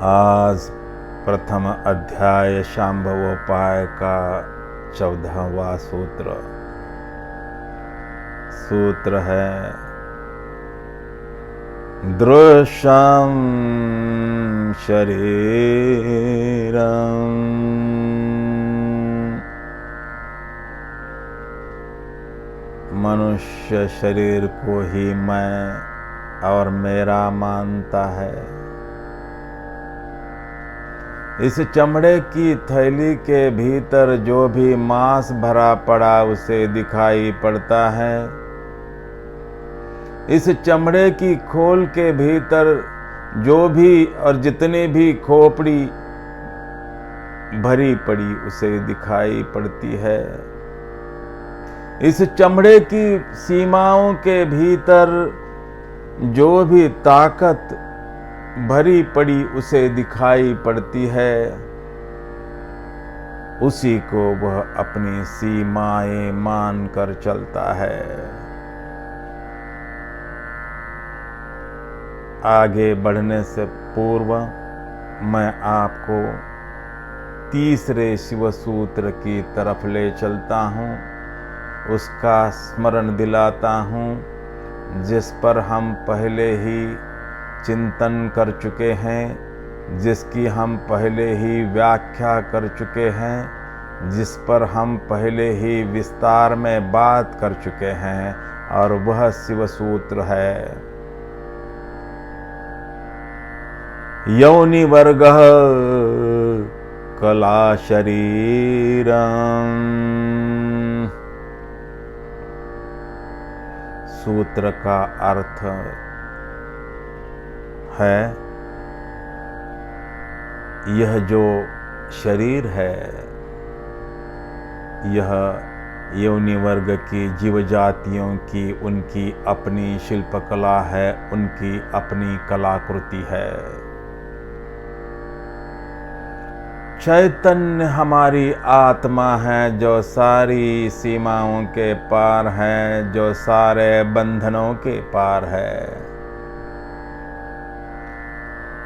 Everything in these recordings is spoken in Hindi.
आज प्रथम अध्याय शांभवोपाय का 14वां सूत्र। सूत्र है दृश्यं शरीरम्। मनुष्य शरीर को ही मैं और मेरा मानता है। इस चमड़े की थैली के भीतर जो भी मांस भरा पड़ा उसे दिखाई पड़ता है। इस चमड़े की खोल के भीतर जो भी और जितने भी खोपड़ी भरी पड़ी उसे दिखाई पड़ती है। इस चमड़े की सीमाओं के भीतर जो भी ताकत भरी पड़ी उसे दिखाई पड़ती है। उसी को वह अपनी सीमाएं मानकर चलता है। आगे बढ़ने से पूर्व मैं आपको तीसरे शिव सूत्र की तरफ ले चलता हूँ, उसका स्मरण दिलाता हूँ, जिस पर हम पहले ही चिंतन कर चुके हैं, जिसकी हम पहले ही व्याख्या कर चुके हैं, जिस पर हम पहले ही विस्तार में बात कर चुके हैं, और वह शिव सूत्र है योनि वर्गः कला शरीरम्। सूत्र का अर्थ है यह जो शरीर है यह योनि वर्ग की जीव जातियों की उनकी अपनी शिल्पकला है, उनकी अपनी कलाकृति है। चैतन्य हमारी आत्मा है जो सारी सीमाओं के पार है, जो सारे बंधनों के पार है।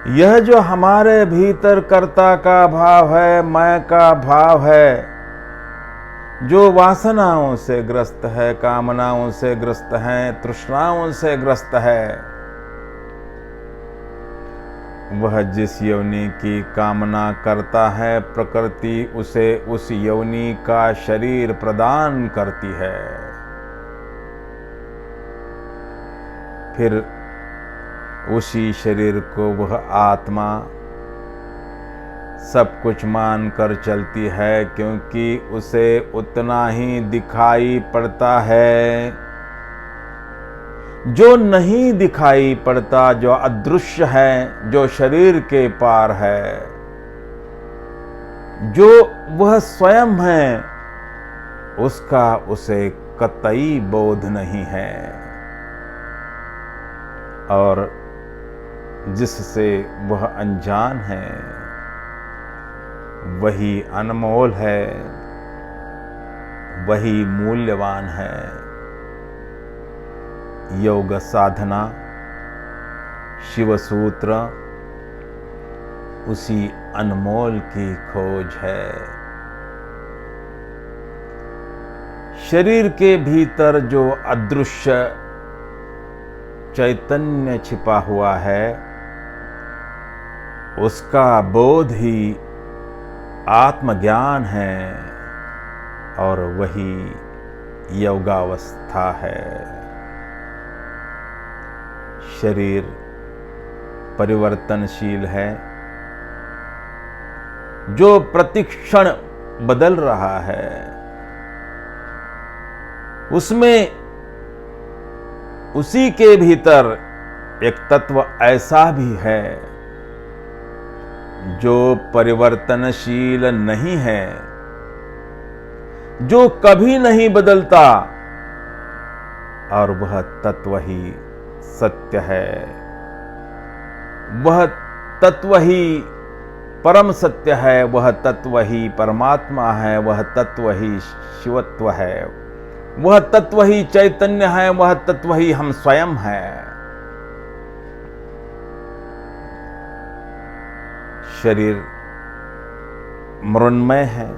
यह जो हमारे भीतर कर्ता का भाव है, मैं का भाव है, जो वासनाओं से ग्रस्त है, कामनाओं से ग्रस्त है, तृष्णाओं से ग्रस्त है, वह जिस योनि की कामना करता है प्रकृति उसे उस योनि का शरीर प्रदान करती है। फिर उसी शरीर को वह आत्मा सब कुछ मान कर चलती है, क्योंकि उसे उतना ही दिखाई पड़ता है जो नहीं दिखाई पड़ता, जो अदृश्य है, जो शरीर के पार है, जो वह स्वयं है, उसका उसे कतई बोध नहीं है। और जिससे वह अनजान है वही अनमोल है, वही मूल्यवान है। योग साधना शिव सूत्र उसी अनमोल की खोज है। शरीर के भीतर जो अदृश्य चैतन्य छिपा हुआ है उसका बोध ही आत्मज्ञान है, और वही योगावस्था है। शरीर परिवर्तनशील है, जो प्रतिक्षण बदल रहा है। उसमें उसी के भीतर एक तत्व ऐसा भी है जो परिवर्तनशील नहीं है, जो कभी नहीं बदलता, और वह तत्व ही सत्य है। वह तत्व ही परम सत्य है, वह तत्व ही परमात्मा है, वह तत्व ही शिवत्व है, वह तत्व ही चैतन्य है, वह तत्व ही हम स्वयं हैं। शरीर मृण्मय है,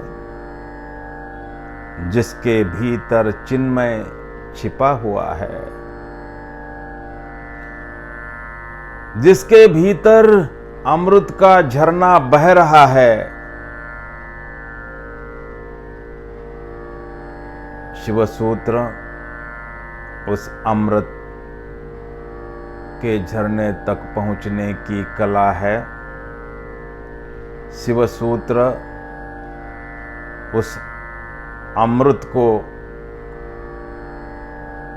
जिसके भीतर चिन्मय छिपा हुआ है, जिसके भीतर अमृत का झरना बह रहा है। शिव सूत्र उस अमृत के झरने तक पहुंचने की कला है। शिव सूत्र उस अमृत को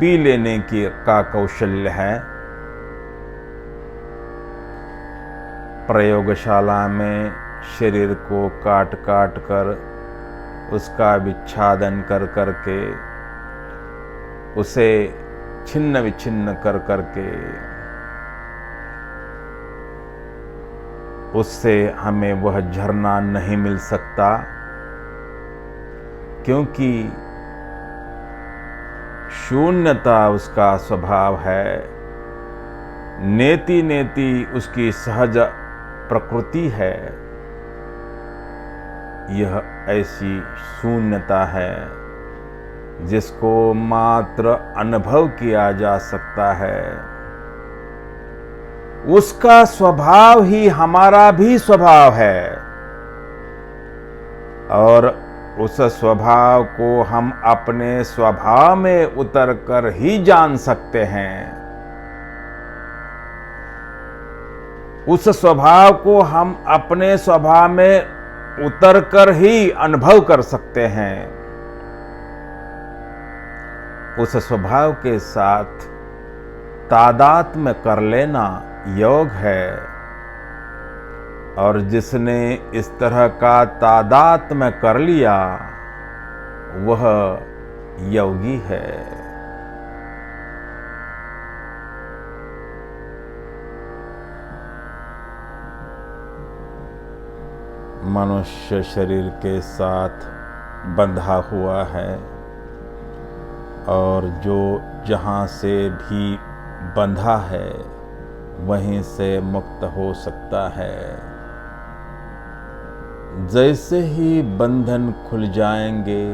पी लेने का कौशल्य है। प्रयोगशाला में शरीर को काट काट कर उसका विच्छादन कर करके, उसे छिन्न विच्छिन्न कर करके, उससे हमें वह झरना नहीं मिल सकता, क्योंकि शून्यता उसका स्वभाव है। नेति नेति उसकी सहज प्रकृति है। यह ऐसी शून्यता है जिसको मात्र अनुभव किया जा सकता है। उसका स्वभाव ही हमारा भी स्वभाव है, और उस स्वभाव को हम अपने स्वभाव में उतर कर ही जान सकते हैं। उस स्वभाव को हम अपने स्वभाव में उतर कर ही अनुभव कर सकते हैं। उस स्वभाव के साथ तादात्म्य कर लेना योग है, और जिसने इस तरह का तादात्म्य कर लिया वह योगी है। मनुष्य शरीर के साथ बंधा हुआ है, और जो जहाँ से भी बंधा है वहीं से मुक्त हो सकता है। जैसे ही बंधन खुल जाएंगे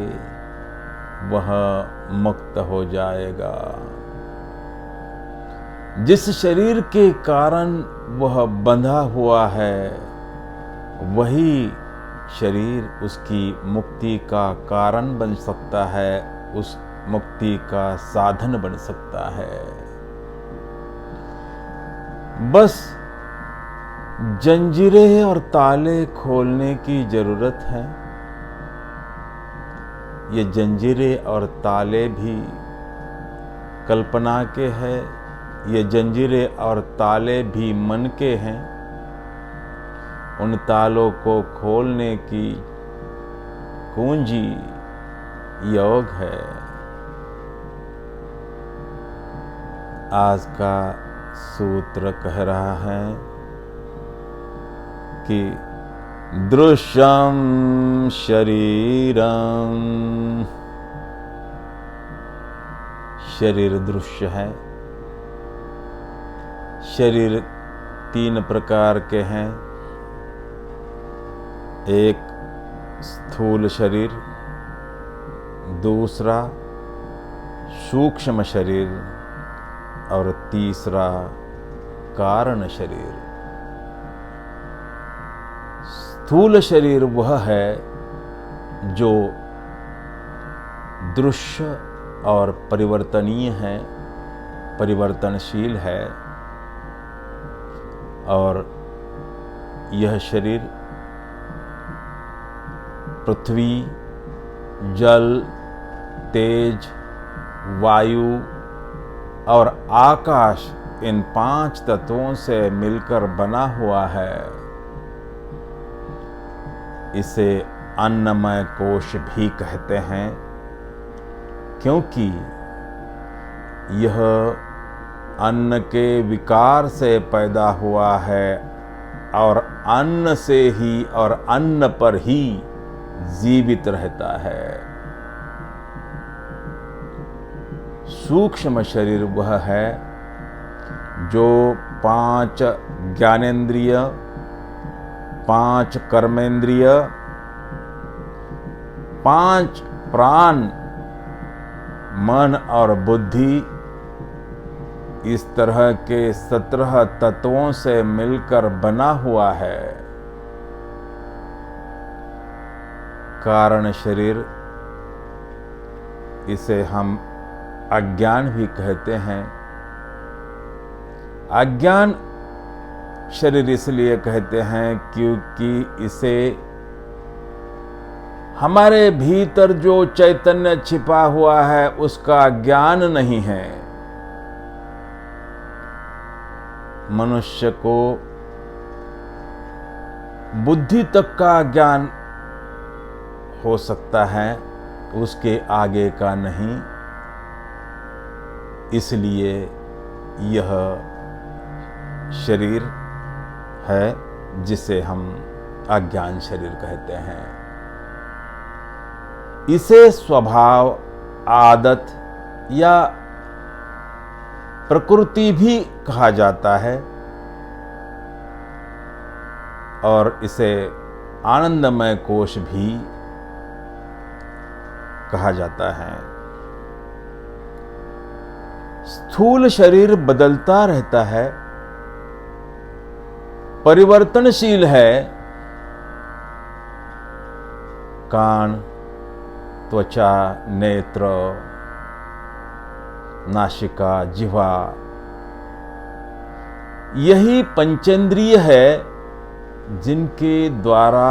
वह मुक्त हो जाएगा। जिस शरीर के कारण वह बंधा हुआ है वही शरीर उसकी मुक्ति का कारण बन सकता है, उस मुक्ति का साधन बन सकता है। बस जंजीरें और ताले खोलने की जरूरत है। ये जंजीरें और ताले भी कल्पना के हैं, ये जंजीरें और ताले भी मन के हैं। उन तालों को खोलने की कुंजी योग है। आज का सूत्र कह रहा है कि दृश्यम शरीरम, शरीर दृश्य है। शरीर तीन प्रकार के हैं। एक स्थूल शरीर, दूसरा सूक्ष्म शरीर, और तीसरा कारण शरीर। स्थूल शरीर वह है जो दृश्य और परिवर्तनीय है, परिवर्तनशील है, और यह शरीर पृथ्वी, जल, तेज, वायु और आकाश, इन 5 तत्वों से मिलकर बना हुआ है। इसे अन्नमय कोश भी कहते हैं, क्योंकि यह अन्न के विकार से पैदा हुआ है, और अन्न से ही और अन्न पर ही जीवित रहता है। सूक्ष्म शरीर वह है जो 5 ज्ञानेंद्रिय 5 कर्मेंद्रिय, 5 प्राण, मन और बुद्धि, इस तरह के 17 तत्वों से मिलकर बना हुआ है। कारण शरीर, इसे हम अज्ञान भी कहते हैं। अज्ञान शरीर इसलिए कहते हैं क्योंकि इसे हमारे भीतर जो चैतन्य छिपा हुआ है उसका ज्ञान नहीं है। मनुष्य को बुद्धि तक का ज्ञान हो सकता है, उसके आगे का नहीं। इसलिए यह शरीर है जिसे हम अज्ञान शरीर कहते हैं। इसे स्वभाव, आदत या प्रकृति भी कहा जाता है और इसे आनंदमय कोश भी कहा जाता है। स्थूल शरीर बदलता रहता है, परिवर्तनशील है। कान, त्वचा, नेत्र, नासिका, जिह्वा, यही पंचेंद्रिय है जिनके द्वारा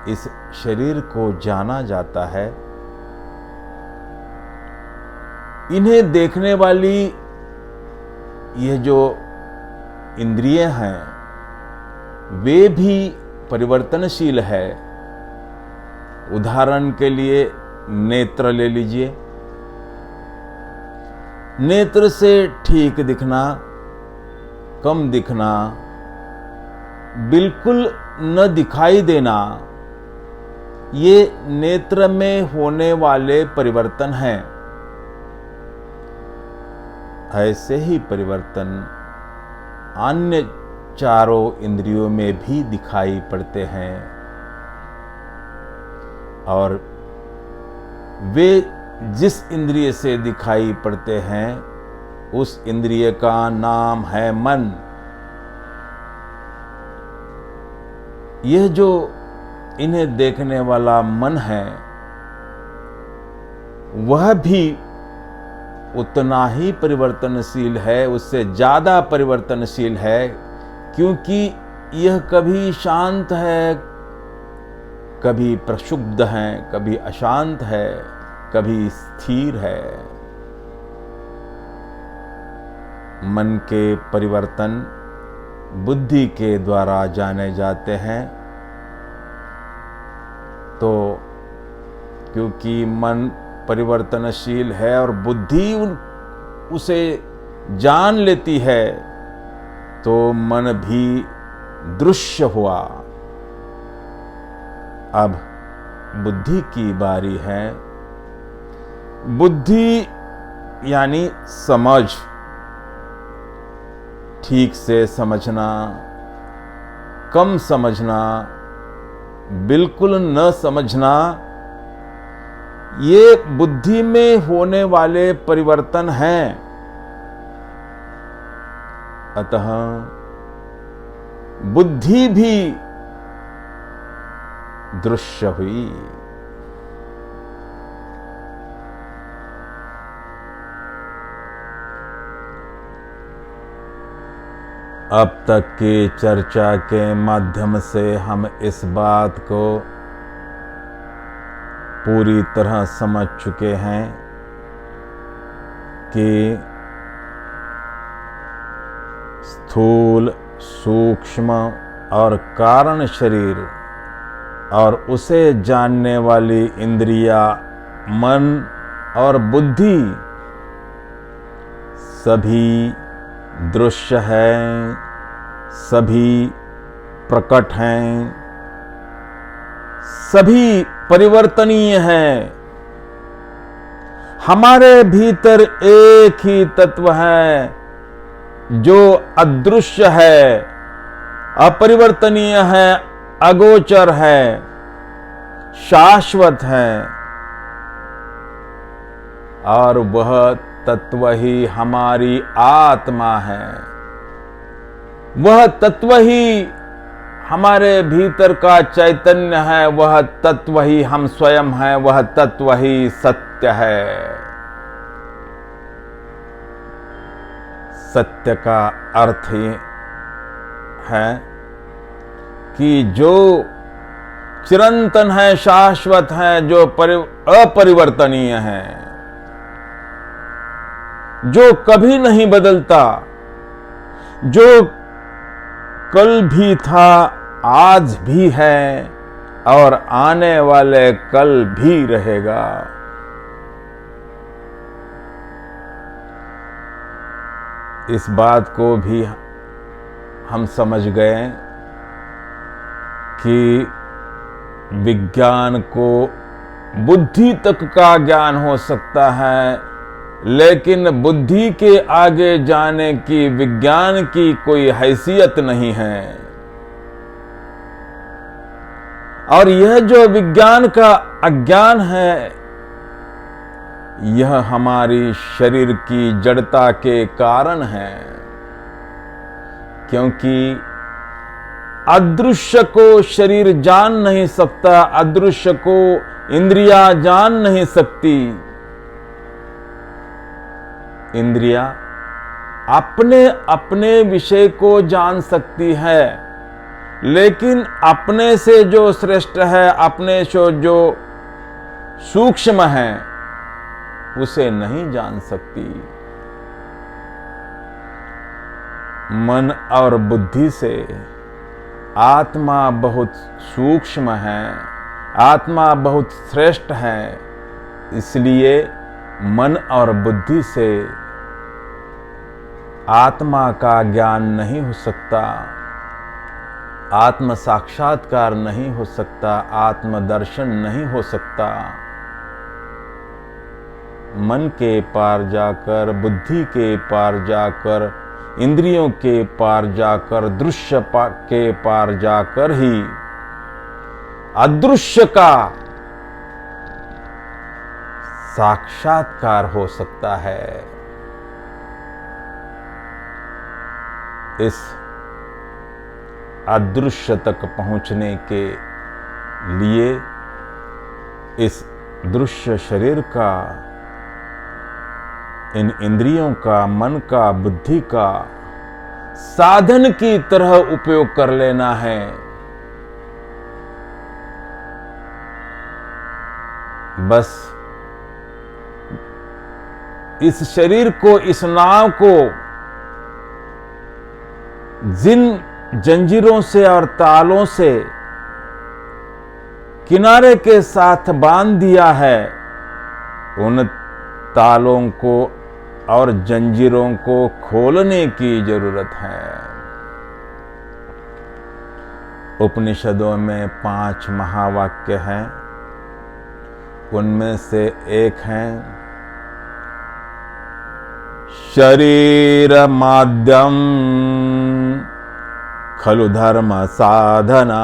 इस शरीर को जाना जाता है। इन्हें देखने वाली यह जो इंद्रियां हैं वे भी परिवर्तनशील है। उदाहरण के लिए नेत्र ले लीजिए। नेत्र से ठीक दिखना, कम दिखना, बिल्कुल न दिखाई देना, ये नेत्र में होने वाले परिवर्तन हैं। ऐसे ही परिवर्तन अन्य चारों इंद्रियों में भी दिखाई पड़ते हैं और वे जिस इंद्रिय से दिखाई पड़ते हैं उस इंद्रिय का नाम है मन। यह जो इन्हें देखने वाला मन है वह भी उतना ही परिवर्तनशील है, उससे ज्यादा परिवर्तनशील है, क्योंकि यह कभी शांत है, कभी प्रक्षुब्ध है, कभी अशांत है, कभी स्थिर है। मन के परिवर्तन बुद्धि के द्वारा जाने जाते हैं। तो क्योंकि मन परिवर्तनशील है और बुद्धि उसे जान लेती है, तो मन भी दृश्य हुआ। अब बुद्धि की बारी है। बुद्धि यानी समझ, ठीक से समझना, कम समझना, बिल्कुल न समझना, ये बुद्धि में होने वाले परिवर्तन हैं। अतः बुद्धि भी दृश्य हुई। अब तक की चर्चा के माध्यम से हम इस बात को पूरी तरह समझ चुके हैं कि स्थूल, सूक्ष्म और कारण शरीर और उसे जानने वाली इंद्रियां, मन और बुद्धि सभी दृश्य हैं, सभी प्रकट हैं, सभी परिवर्तनीय हैं। हमारे भीतर एक ही तत्व है जो अदृश्य है, अपरिवर्तनीय है, अगोचर है, शाश्वत है, और वह तत्व ही हमारी आत्मा है। वह तत्व ही हमारे भीतर का चैतन्य है, वह तत्व ही हम स्वयं हैं, वह तत्व ही सत्य है। सत्य का अर्थ ही है कि जो चिरंतन है, शाश्वत है, जो अपरिवर्तनीय है, जो कभी नहीं बदलता, जो कल भी था, आज भी है और आने वाले कल भी रहेगा। इस बात को भी हम समझ गए कि विज्ञान को बुद्धि तक का ज्ञान हो सकता है, लेकिन बुद्धि के आगे जाने की विज्ञान की कोई हैसियत नहीं है। और यह जो विज्ञान का अज्ञान है, यह हमारी शरीर की जड़ता के कारण है, क्योंकि अदृश्य को शरीर जान नहीं सकता, अदृश्य को इंद्रियां जान नहीं सकती। इंद्रियां अपने अपने विषय को जान सकती है, लेकिन अपने से जो श्रेष्ठ है, अपने से जो सूक्ष्म है, उसे नहीं जान सकती। मन और बुद्धि से आत्मा बहुत सूक्ष्म है, आत्मा बहुत श्रेष्ठ है, इसलिए मन और बुद्धि से आत्मा का ज्ञान नहीं हो सकता, आत्म साक्षात्कार नहीं हो सकता, आत्मदर्शन नहीं हो सकता। मन के पार जाकर, बुद्धि के पार जाकर, इंद्रियों के पार जाकर, दृश्य के पार जाकर ही अदृश्य का साक्षात्कार हो सकता है। इस अदृश्य तक पहुंचने के लिए इस दृश्य शरीर का, इन इंद्रियों का, मन का, बुद्धि का साधन की तरह उपयोग कर लेना है। बस इस शरीर को, इस नाव को जिन जंजीरों से और तालों से किनारे के साथ बांध दिया है, उन तालों को और जंजीरों को खोलने की जरूरत है। उपनिषदों में 5 महावाक्य हैं, उनमें से एक है शरीर माध्यम खलु धर्म साधना।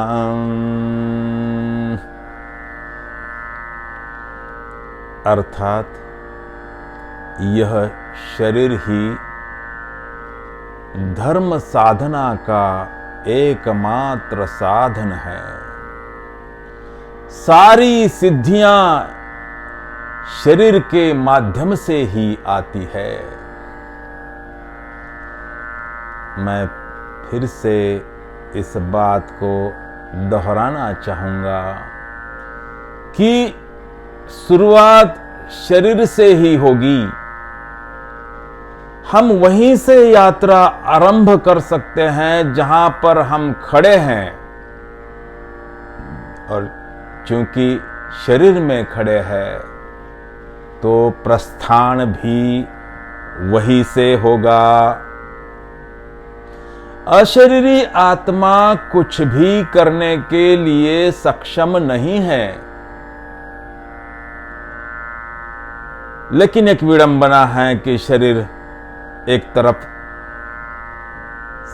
अर्थात यह शरीर ही धर्म साधना का एकमात्र साधन है। सारी सिद्धियां शरीर के माध्यम से ही आती है। मैं फिर से इस बात को दोहराना चाहूंगा कि शुरुआत शरीर से ही होगी। हम वहीं से यात्रा आरंभ कर सकते हैं जहां पर हम खड़े हैं, और चूंकि शरीर में खड़े हैं तो प्रस्थान भी वहीं से होगा। अशरीरी आत्मा कुछ भी करने के लिए सक्षम नहीं है, लेकिन एक विडंबना है कि शरीर एक तरफ